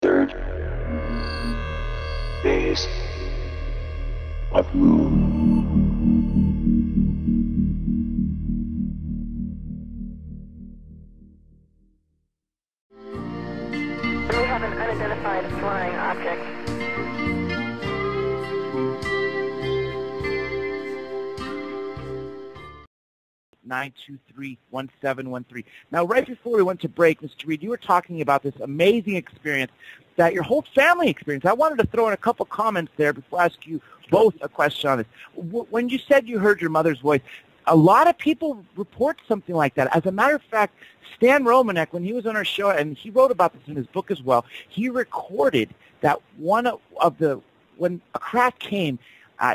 Third phase of moon. We have an unidentified flying object. Nine two three 1713. Now, right before we went to break, Mr. Reed, you were talking about this amazing experience that your whole family experienced. I wanted to throw in a couple comments there before I ask you both a question on this. When you said you heard your mother's voice, a lot of people report something like that. As a matter of fact, Stan Romanek, when he was on our show, and he wrote about this in his book as well, he recorded that when a crack came,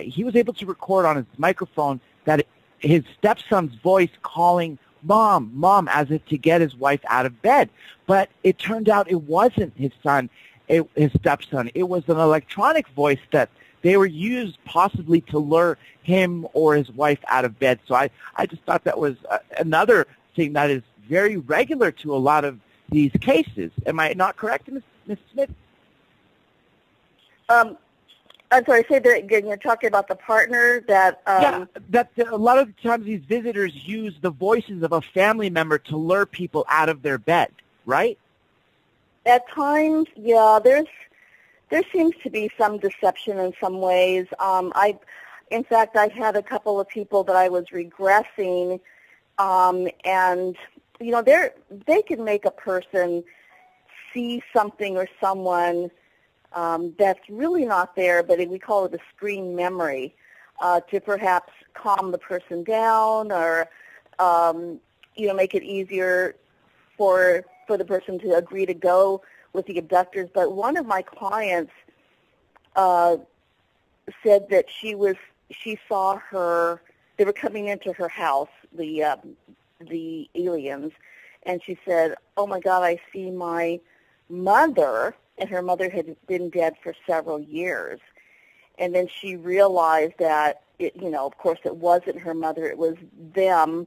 he was able to record on his microphone that his stepson's voice calling mom, mom, as if to get his wife out of bed. But it turned out it wasn't his son, his stepson. It was an electronic voice that they were used possibly to lure him or his wife out of bed. So I just thought that was another thing that is very regular to a lot of these cases. Am I not correct, Ms. Smith? I'm sorry, say that again. You're talking about the partner that... Yeah, that a lot of times these visitors use the voices of a family member to lure people out of their bed, right? At times, yeah, there seems to be some deception in some ways. In fact, I had a couple of people that I was regressing, and, you know, they can make a person see something or someone that's really not there, but we call it a screen memory, to perhaps calm the person down or, you know, make it easier for the person to agree to go with the abductors. But one of my clients said that she saw her, they were coming into her house, the aliens, and she said, "Oh my God, I see my mother," and her mother had been dead for several years. And then she realized that, you know, of course it wasn't her mother, it was them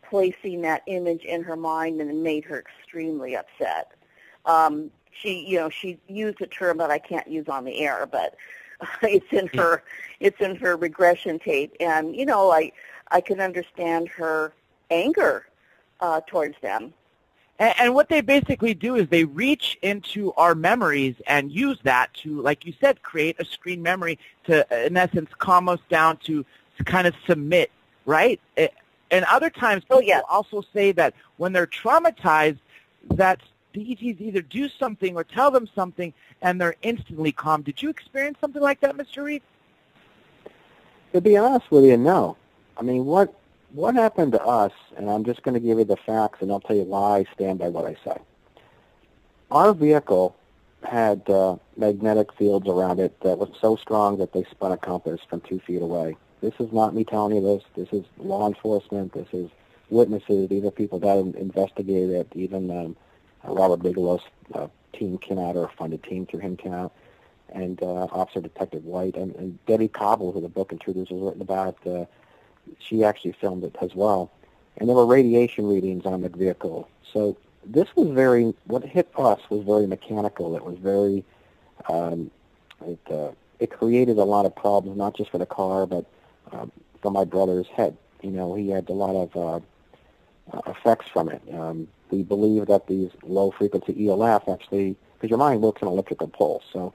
placing that image in her mind, and it made her extremely upset. She used a term that I can't use on the air, but it's in her regression tape. And, you know, I can understand her anger towards them. And what they basically do is they reach into our memories and use that to, like you said, create a screen memory to, in essence, calm us down to kind of submit, right? And other times people also say that when they're traumatized, that the ETs either do something or tell them something and they're instantly calm. Did you experience something like that, Mr. Reed? To be honest with you, no. I mean, what happened to us, and I'm just going to give you the facts, and I'll tell you why I stand by what I say. Our vehicle had magnetic fields around it that was so strong that they spun a compass from 2 feet away. This is not me telling you this. This is law enforcement. This is witnesses. These are people that investigated it. Even Robert Bigelow's team came out, or a funded team through him came out, and Officer Detective White, and Debbie Cobbles with the book Intruders was written about. She actually filmed it as well. And there were radiation readings on the vehicle. So this was what hit us was very mechanical. It was very, it created a lot of problems, not just for the car, but for my brother's head. You know, he had a lot of effects from it. We believe that these low-frequency ELF actually, because your mind works on electrical pulse, so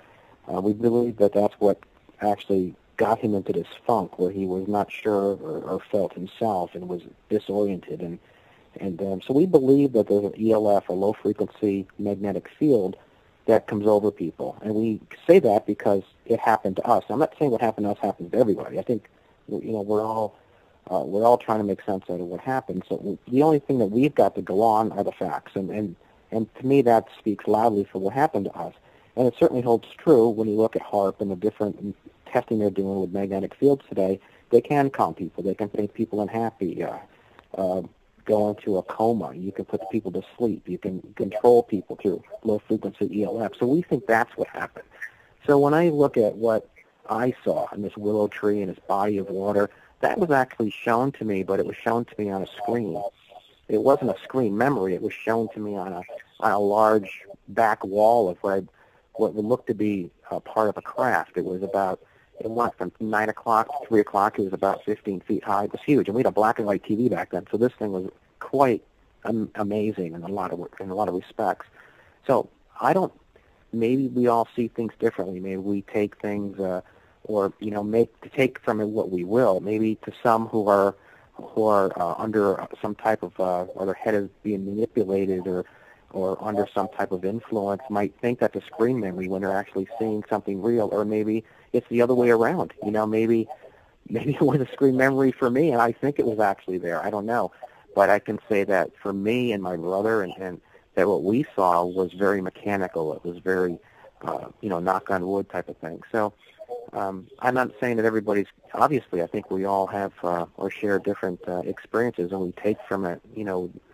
we believe that that's what actually got him into this funk where he was not sure or felt himself and was disoriented. And so we believe that there's an ELF, a low-frequency magnetic field, that comes over people. And we say that because it happened to us. I'm not saying what happened to us happens to everybody. I think, you know, we're all trying to make sense out of what happened. So the only thing that we've got to go on are the facts. And to me, that speaks loudly for what happened to us. And it certainly holds true when you look at HAARP and the different testing they're doing with magnetic fields today. They can calm people. They can make people unhappy, go into a coma. You can put people to sleep. You can control people through low-frequency ELF. So we think that's what happened. So when I look at what I saw in this willow tree and this body of water, that was actually shown to me, but it was shown to me on a screen. It wasn't a screen memory. It was shown to me on a large back wall of what would look to be part of a craft. It went from 9 o'clock to 3 o'clock. It was about 15 feet high. It was huge, and we had a black and white TV back then, so this thing was quite amazing in a lot of respects. So maybe we all see things differently. Maybe we take things, take from it what we will. Maybe to some who are under some type of, or their head is being manipulated or under some type of influence, might think that's a screen memory when they're actually seeing something real. Or maybe it's the other way around. Maybe it was a screen memory for me, and I think it was actually there. I don't know. But I can say that for me and my brother, and that what we saw was very mechanical. It was very, knock on wood type of thing. So I'm not saying that everybody's, obviously I think we all have or share different experiences, and we take from it,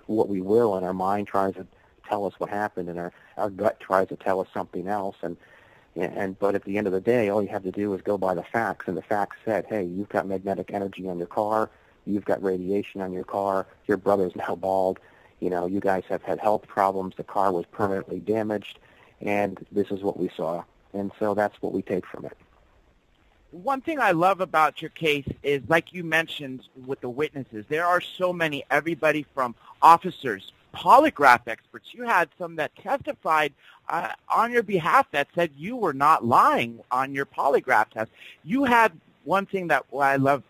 what we will, and our mind tries to tell us what happened, and our gut tries to tell us something else. But at the end of the day, all you have to do is go by the facts, and the facts said, hey, you've got magnetic energy on your car, you've got radiation on your car, your brother's now bald, you guys have had health problems, the car was permanently damaged, and this is what we saw. And so that's what we take from it. One thing I love about your case is, like you mentioned with the witnesses, there are so many, everybody from officers, polygraph experts. You had some that testified on your behalf that said you were not lying on your polygraph test. You had one thing that I love,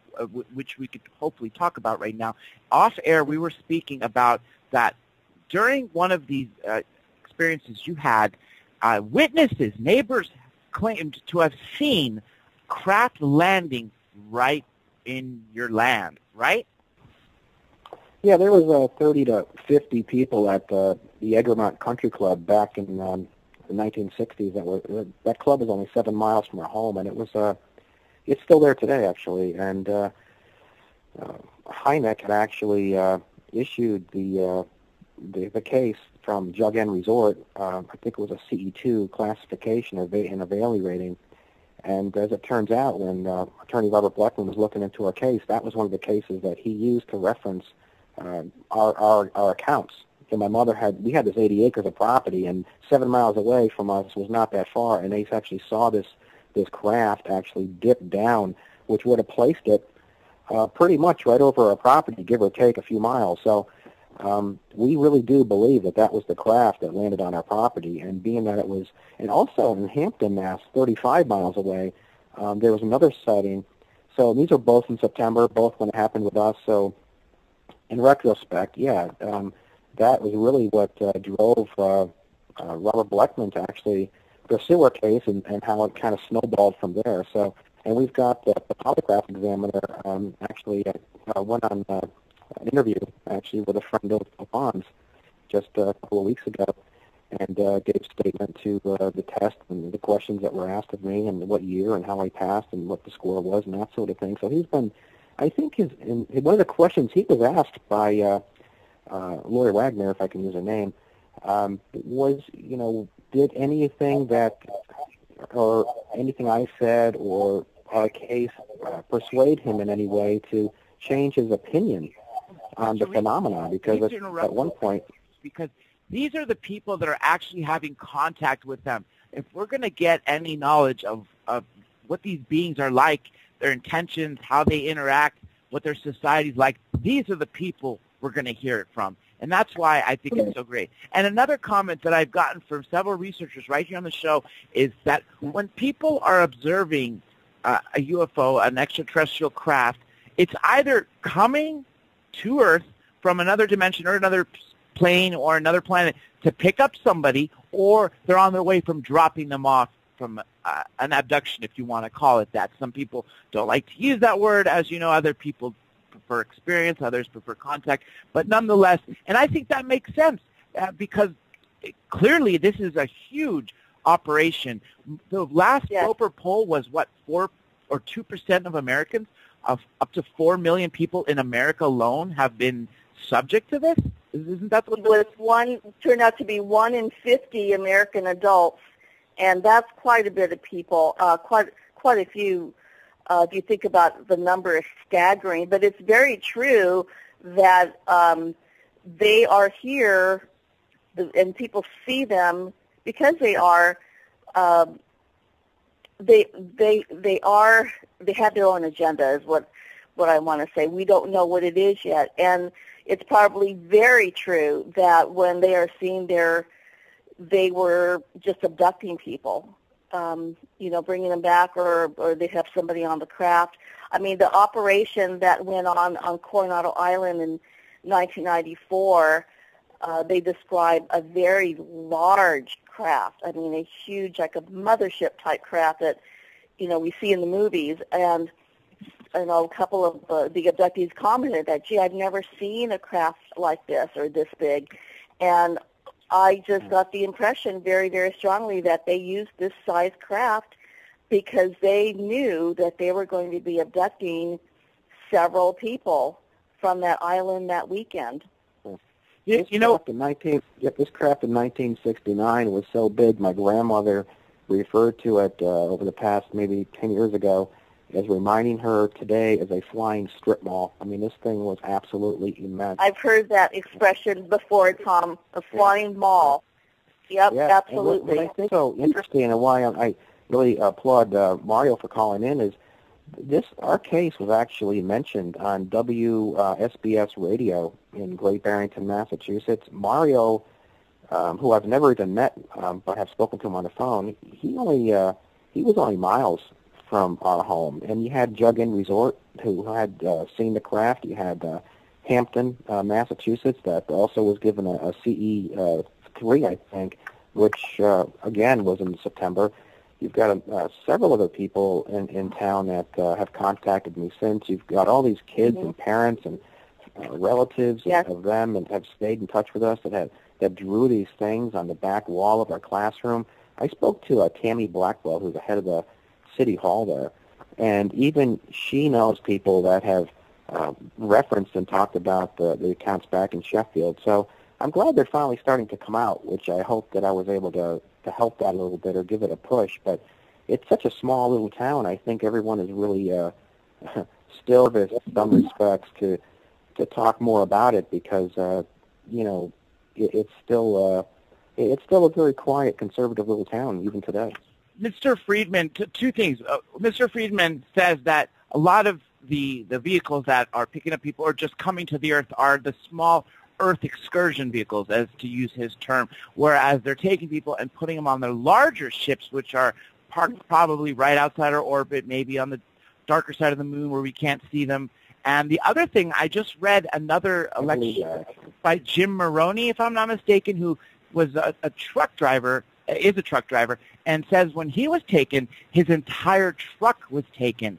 which we could hopefully talk about right now. Off air, we were speaking about that during one of these experiences you had, witnesses, neighbors claimed to have seen craft landing right in your land, right? Yeah, there was 30 to 50 people at the Egremont Country Club back in the 1960s. That club was only 7 miles from our home, and it's still there today, actually. And Hynek had actually issued the case from Jug End Resort. I think it was a CE2 classification in a Bailey rating. And as it turns out, when Attorney Robert Bleckman was looking into our case, that was one of the cases that he used to reference our accounts. So my mother we had this 80 acres of property, and 7 miles away from us was not that far, and they actually saw this craft actually dip down, which would have placed it pretty much right over our property, give or take a few miles. So we really do believe that was the craft that landed on our property, and being that it was, and also in Hampton, Mass, 35 miles away, there was another sighting. So these are both in September, both when it happened with us. So in retrospect, that was really what drove Robert Bleckman to actually pursue our case, and how it kind of snowballed from there. So, and we've got the polygraph examiner actually went on an interview actually with a friend of Bonds just a couple of weeks ago, and gave a statement to the test and the questions that were asked of me, and what year and how I passed and what the score was and that sort of thing. So he's been, I think, one of the questions he was asked by Lori Wagner, if I can use her name, was, did anything anything I said or our case persuade him in any way to change his opinion on the phenomenon? Because at one point, because these are the people that are actually having contact with them. If we're going to get any knowledge of what these beings are like, their intentions, how they interact, what their society's like, these are the people we're going to hear it from. And that's why I think it's so great. And another comment that I've gotten from several researchers right here on the show is that when people are observing a UFO, an extraterrestrial craft, it's either coming to Earth from another dimension or another plane or another planet to pick up somebody, or they're on their way from dropping them off from an abduction, if you want to call it that. Some people don't like to use that word, as you know. Other people prefer experience, others prefer contact. But nonetheless, and I think that makes sense because clearly this is a huge operation. The last Roper poll was, 4 or 2% of Americans, of up to 4 million people in America alone have been subject to this? Isn't that what it was? Turned out to be 1 in 50 American adults, and that's quite a bit of people, quite a few. If you think about the number, is staggering, but it's very true that they are here, and people see them because they are they have their own agenda, is what I want to say. We don't know what it is yet, and it's probably very true that when they are seen there, they were just abducting people, bringing them back, or they have somebody on the craft. I mean, the operation that went on Coronado Island in 1994, they describe a very large craft. I mean, a huge, like a mothership type craft that, we see in the movies. And a couple of the abductees commented that, gee, I've never seen a craft like this or this big. And I just got the impression very, very strongly that they used this size craft because they knew that they were going to be abducting several people from that island that weekend. This craft in 1969 was so big, my grandmother referred to it over the past maybe 10 years ago as reminding her today as a flying strip mall. I mean, this thing was absolutely immense. I've heard that expression before, Tom, a flying mall. Yep, yeah, absolutely. What I think so interesting and why I really applaud Mario for calling in is our case was actually mentioned on WSBS radio in Great Barrington, Massachusetts. Mario, who I've never even met, but have spoken to him on the phone, he was only miles from our home. And you had Jug Inn Resort, who had seen the craft. You had Hampton, Massachusetts, that also was given a CE 3, I think, which, again, was in September. You've got several other people in town that have contacted me since. You've got all these kids and parents and relatives of them and have stayed in touch with us that drew these things on the back wall of our classroom. I spoke to Tammy Blackwell, who's the head of the City Hall there, and even she knows people that have referenced and talked about the accounts back in Sheffield. So I'm glad they're finally starting to come out, which I hope that I was able to help that a little bit or give it a push. But it's such a small little town. I think everyone is really still nervous in some respects to talk more about it because it's still a very quiet, conservative little town even today. Mr. Friedman, two things. Mr. Friedman says that a lot of the vehicles that are picking up people or just coming to the Earth are the small Earth excursion vehicles, as to use his term, whereas they're taking people and putting them on their larger ships, which are parked probably right outside our orbit, maybe on the darker side of the moon where we can't see them. And the other thing, I just read another lecture by Jim Maroney, if I'm not mistaken, who was a truck driver, is a truck driver, and says when he was taken, his entire truck was taken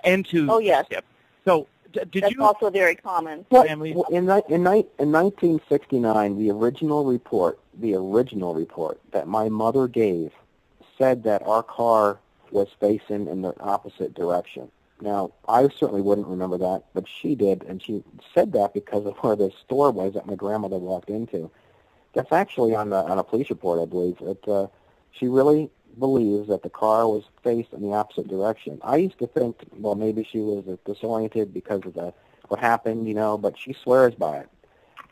into the ship. So That's also very common. Well, in 1969, the original report that my mother gave said that our car was facing in the opposite direction. Now, I certainly wouldn't remember that, but she did, and she said that because of where the store was that my grandmother walked into. That's actually on a police report, I believe. She really believes that the car was faced in the opposite direction. I used to think, well, maybe she was disoriented because of what happened, but she swears by it.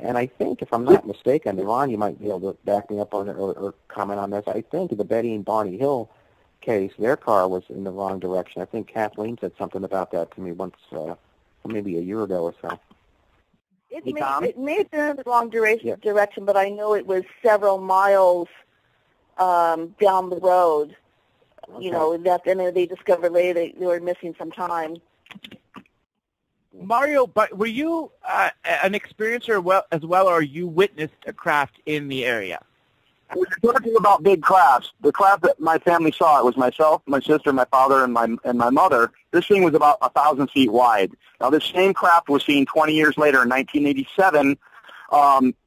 And I think, if I'm not mistaken, Ron, you might be able to back me up on it or comment on this. I think the Betty and Barney Hill case, their car was in the wrong direction. I think Kathleen said something about that to me once, maybe a year ago or so. It may have been in the wrong direction, but I know it was several miles down the road. Okay. And then they discovered later they were missing some time. Mario, but were you an experiencer as well, or you witnessed a craft in the area? We're talking about big crafts. The craft that my family saw, it was myself, my sister, my father, and my mother. This thing was about 1,000 feet wide. Now, this same craft was seen 20 years later in 1987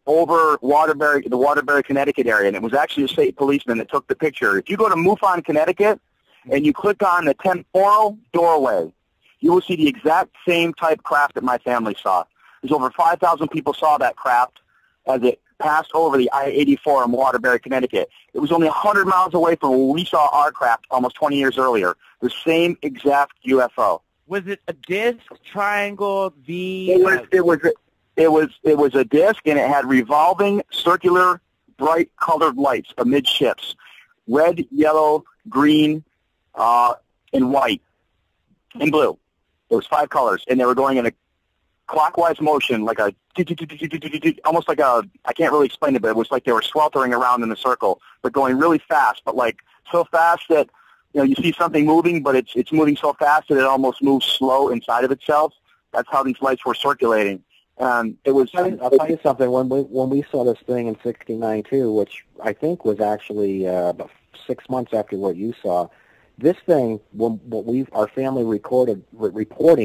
over the Waterbury, Connecticut area, and it was actually a state policeman that took the picture. If you go to MUFON, Connecticut, and you click on the temporal doorway, you will see the exact same type craft that my family saw. There's over 5,000 people saw that craft as it passed over the I-84 in Waterbury, Connecticut. It was only 100 miles away from where we saw our craft almost 20 years earlier. The same exact UFO. Was it a disc, triangle, V? It was a disc, and it had revolving, circular, bright colored lights amidships. red, yellow, green, and white, and blue. There was 5 colors, and they were going in a clockwise motion, like a, almost like a, I can't really explain it, but it was like they were sweltering around in a circle, but going really fast, but like so fast that, you see something moving, but it's moving so fast that it almost moves slow inside of itself. That's how these lights were circulating. It was. I'll tell you something. When we saw this thing in '69 too, which I think was actually about 6 months after what you saw, this thing, our family reporting,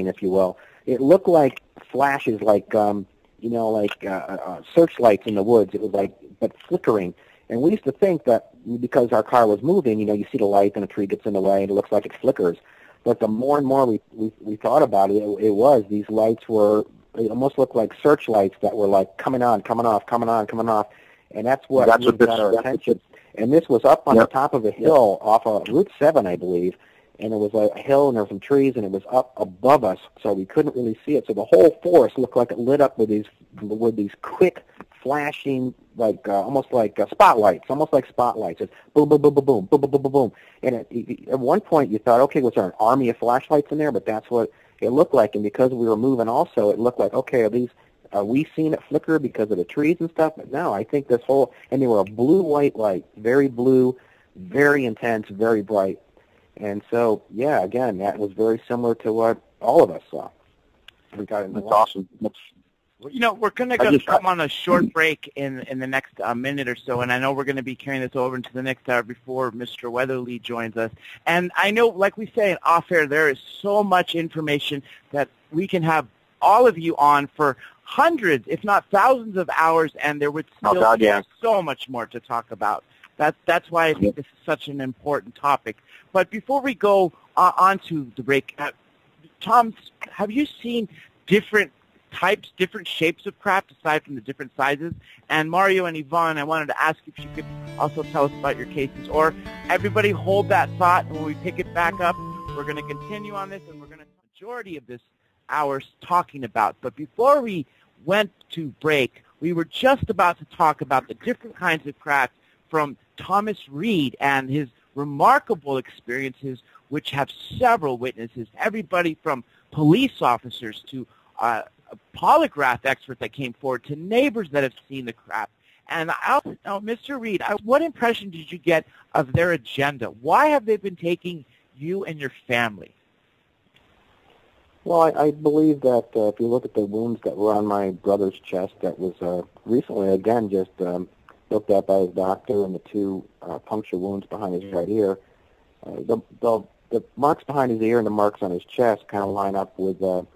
if you will, it looked like flashes, like searchlights in the woods. It was like, but flickering. And we used to think that because our car was moving, you see the light and a tree gets in the way and it looks like it flickers. But the more and more we thought about it, it was these lights were, it almost looked like searchlights that were like coming on, coming off, coming on, coming off. And that's what got our attention. And this was up on the top of a hill off of Route 7, I believe. And it was like a hill and there were some trees and it was up above us, so we couldn't really see it. So the whole forest looked like it lit up with these quick flashing, like almost like spotlights, It's boom, boom, boom, boom, boom, boom, boom, boom, boom, boom. And at one point you thought, okay, was there an army of flashlights in there? But that's what it looked like. And because we were moving also, it looked like, okay, are we seeing it flicker because of the trees and stuff? But no, I think this whole, and they were a blue-white light, very blue, very intense, very bright. And so, yeah, again, that was very similar to what all of us saw. That's awesome. We're going to come on a short break in the next minute or so, and I know we're going to be carrying this over into the next hour before Mr. Weatherly joins us. And I know, like we say in off-air, there is so much information that we can have all of you on for hundreds, if not thousands of hours, and there would still be so much more to talk about. That's why I think this is such an important topic. But before we go on to the break, Tom, have you seen different types, different shapes of craft aside from the different sizes? And Mario and Yvonne, I wanted to ask if you could also tell us about your cases. Or everybody hold that thought, and when we pick it back up, we're going to continue on this, and we're going to majority of this hour talking about. But before we went to break, we were just about to talk about the different kinds of craft from Thomas Reed and his remarkable experiences, which have several witnesses, everybody from police officers to polygraph experts that came forward to neighbors that have seen the craft. And Mr. Reed, what impression did you get of their agenda? Why have they been taking you and your family? Well, I believe that if you look at the wounds that were on my brother's chest, that was recently, again, just looked at by his doctor, and the 2 puncture wounds behind his right ear. The marks behind his ear and the marks on his chest kind of line up with a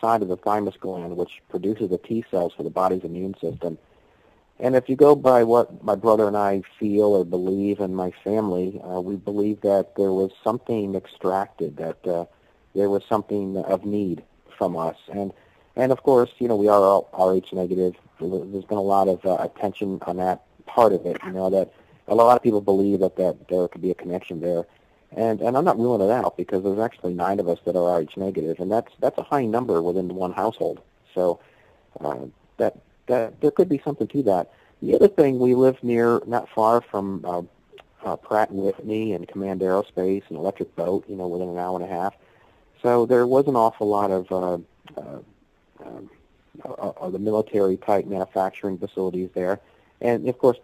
side of the thymus gland, which produces the T cells for the body's immune system. And if you go by what my brother and I feel or believe, and my family, we believe that there was something extracted, that there was something of need from us. And of course, we are all Rh negative. There's been a lot of attention on that part of it, that a lot of people believe that there could be a connection there. And I'm not ruling it out, because there's actually 9 of us that are Rh negative, and that's a high number within one household. So that there could be something to that. The other thing, we live not far from Pratt & Whitney and Command Aerospace and Electric Boat, within an hour and a half. So there was an awful lot of the military-type manufacturing facilities there. And, of course,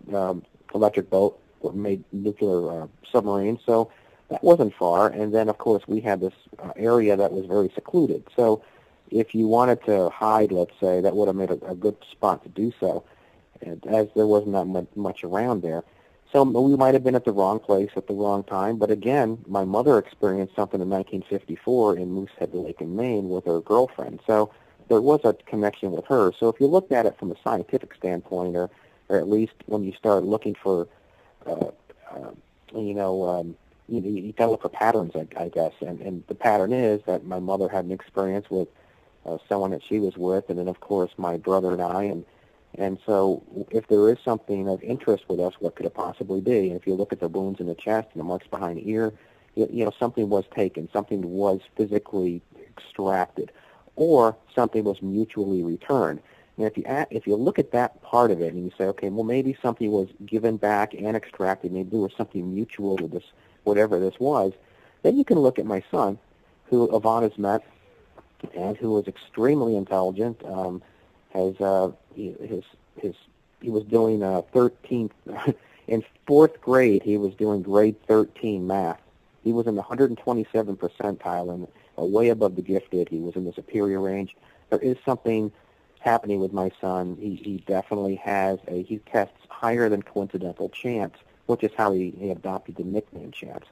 Electric Boat made nuclear submarines, so that wasn't far. And then, of course, we had this area that was very secluded. So if you wanted to hide, let's say, that would have made a good spot to do so, and as there wasn't that much around there. So we might have been at the wrong place at the wrong time. But again, my mother experienced something in 1954 in Moosehead Lake in Maine with her girlfriend. So there was a connection with her. So if you looked at it from a scientific standpoint, or at least when you start looking for, you got to look for patterns, I guess. And the pattern is that my mother had an experience with someone that she was with, and then, of course, my brother and I. And so if there is something of interest with us, what could it possibly be? And if you look at the wounds in the chest and the marks behind the ear, something was taken, something was physically extracted, or something was mutually returned. And if you look at that part of it and you say, okay, well, maybe something was given back and extracted, maybe there was something mutual with this, whatever this was, then you can look at my son, who Yvonne has met, and who is extremely intelligent. He was doing 13th in 4th grade. He was doing grade 13 math. He was in the 127th percentile and way above the gifted. He was in the superior range. There is something happening with my son. He definitely he tests higher than coincidental chance, which is how he adopted the nickname Chance.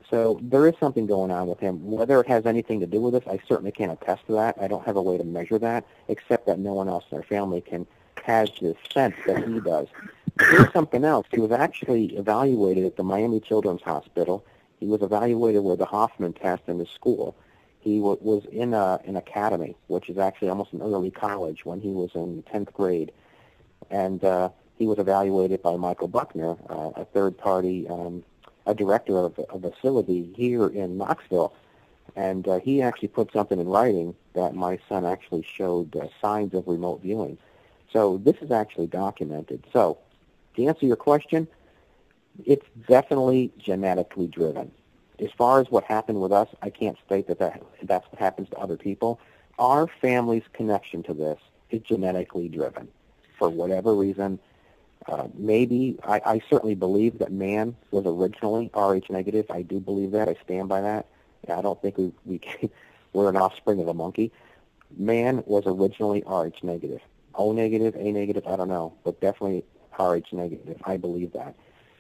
So there is something going on with him. Whether it has anything to do with this, I certainly can't attest to that. I don't have a way to measure that, except that no one else in our family has this sense that he does. Here's something else. He was actually evaluated at the Miami Children's Hospital. He was evaluated with the Hoffman test in his school. He was in an academy, which is actually almost an early college, when he was in 10th grade. And he was evaluated by Michael Buckner, a third-party a director of a facility here in Knoxville. And he actually put something in writing that my son actually showed signs of remote viewing. So this is actually documented. So to answer your question, it's definitely genetically driven. As far as what happened with us, I can't state that's what happens to other people. Our family's connection to this is genetically driven. For whatever reason, maybe, I certainly believe that man was originally Rh negative. I do believe that. I stand by that. I don't think we're an offspring of a monkey. Man was originally Rh negative. O negative, A negative, I don't know, but definitely Rh negative. I believe that.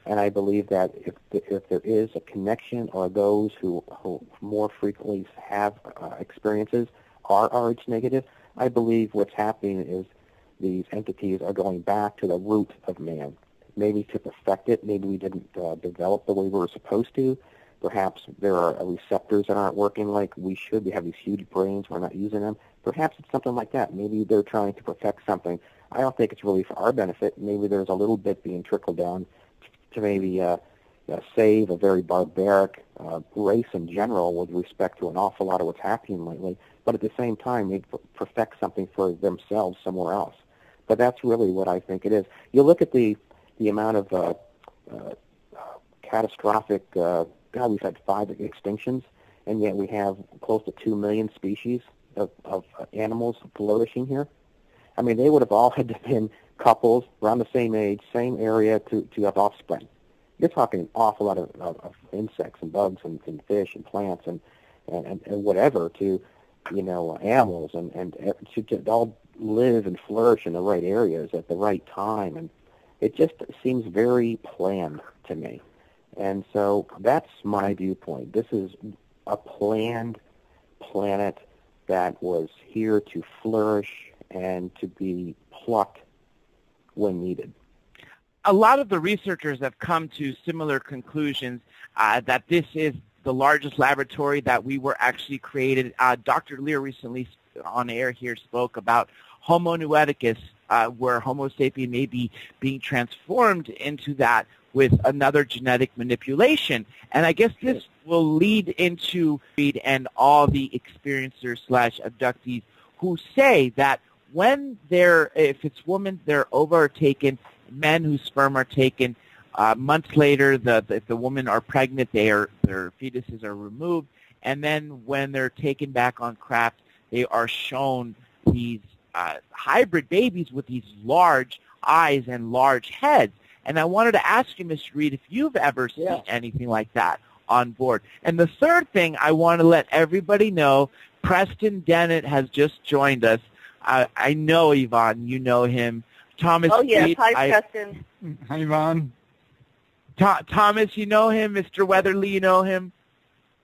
And I believe that if there is a connection, or those who more frequently have experiences are Rh negative, I believe what's happening is these entities are going back to the root of man, maybe to perfect it. Maybe we didn't develop the way we were supposed to. Perhaps there are receptors that aren't working like we should. We have these huge brains. We're not using them. Perhaps it's something like that. Maybe they're trying to perfect something. I don't think it's really for our benefit. Maybe there's a little bit being trickled down to maybe save a very barbaric race in general with respect to an awful lot of what's happening lately. But at the same time, they perfect something for themselves somewhere else. But that's really what I think it is. You look at the amount of catastrophic, we've had 5 extinctions, and yet we have close to 2 million species of animals flourishing here. I mean, they would have all had to have been couples around the same age, same area to have offspring. You're talking an awful lot of insects and bugs and fish and plants and whatever to, animals and to all live and flourish in the right areas at the right time. And it just seems very planned to me. And so that's my viewpoint. This is a planned planet that was here to flourish and to be plucked when needed. A lot of the researchers have come to similar conclusions that this is the largest laboratory that we were actually created. Dr. Lear recently on air here spoke about Homo noeticus, where Homo sapien may be being transformed into that with another genetic manipulation. And I guess this will lead into Reed and all the experiencers / abductees who say that when if it's women, they're overtaken, men whose sperm are taken, months later, if the women are pregnant, their fetuses are removed, and then when they're taken back on craft, they are shown these hybrid babies with these large eyes and large heads. And I wanted to ask you, Mr. Reed, if you've ever seen anything like that on board. And the third thing I want to let everybody know, Preston Dennett has just joined us. I know, Yvonne, you know him. Thomas yes. Reed, Hi, Preston. Hi, Yvonne. Thomas, you know him. Mr. Weatherly, you know him.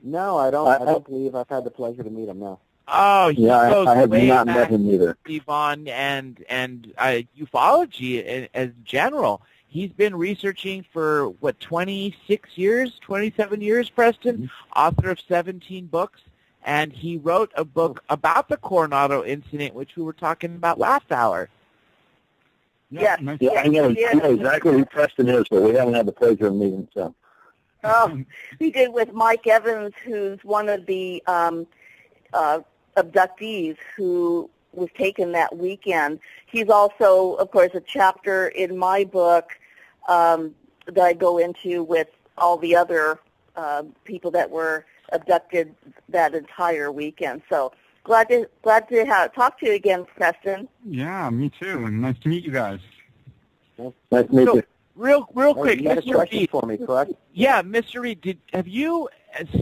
No, I don't believe I've had the pleasure to meet him, no. Oh, yeah, I have not met him either. Yvonne and ufology as general. He's been researching for, 26 years, 27 years, Preston, author of 17 books, and he wrote a book about the Coronado incident, which we were talking about last hour. Yes. Yeah, I know exactly who Preston is, but we haven't had the pleasure of meeting him. So. Oh, he did with Mike Evans, who's one of the abductees who was taken that weekend. He's also, of course, a chapter in my book that I go into with all the other people that were abducted that entire weekend. So glad to talk to you again, Preston. Yeah, me too. And nice to meet you guys. Nice to meet you. Real quick, You had a Mr. question Reed. for me, correct? Yeah, Mr. Reed, have you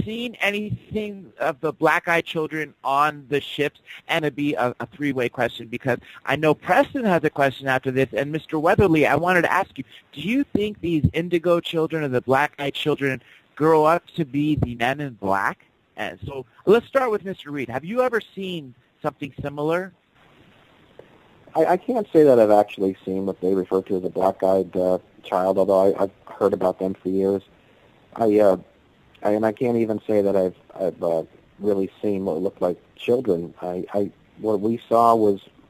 seen anything of the black-eyed children on the ships? And it'd be a three-way question, because I know Preston has a question after this, and Mr. Weatherly, I wanted to ask you, do you think these indigo children or the black-eyed children grow up to be the men in black? And so let's start with Mr. Reed. Have you ever seen something similar? I can't say that I've actually seen what they refer to as a black-eyed child, although I've heard about them for years. And I can't even say that I've really seen what looked like children. What we saw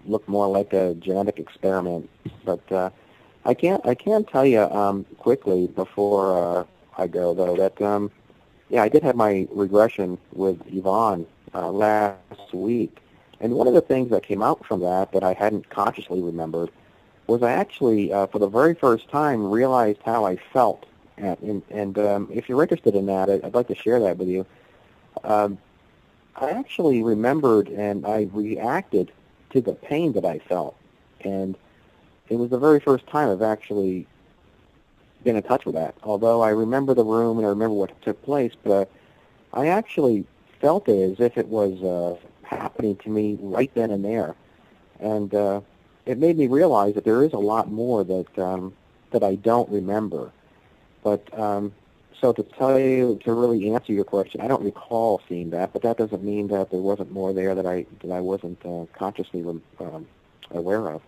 looked more like a genetic experiment. But I can tell you quickly before I go, though, that I did have my regression with Yvonne last week. And one of the things that came out from that I hadn't consciously remembered was I actually, for the very first time, realized how I felt. And if you're interested in that, I'd like to share that with you. I actually remembered and I reacted to the pain that I felt. And it was the very first time I've actually been in touch with that. Although I remember the room and I remember what took place, but I actually felt it as if it was happening to me right then and there. And it made me realize that there is a lot more that I don't remember. But so to tell you, to really answer your question, I don't recall seeing that, but that doesn't mean that there wasn't more there that I wasn't consciously aware of.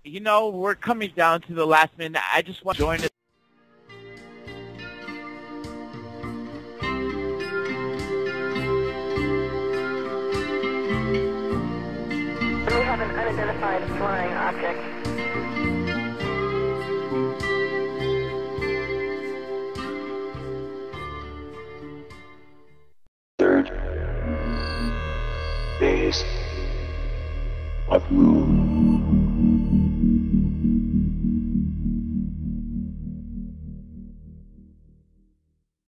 You know, we're coming down to the last minute. I just want to join it. We have an unidentified flying object. Third phase of moon.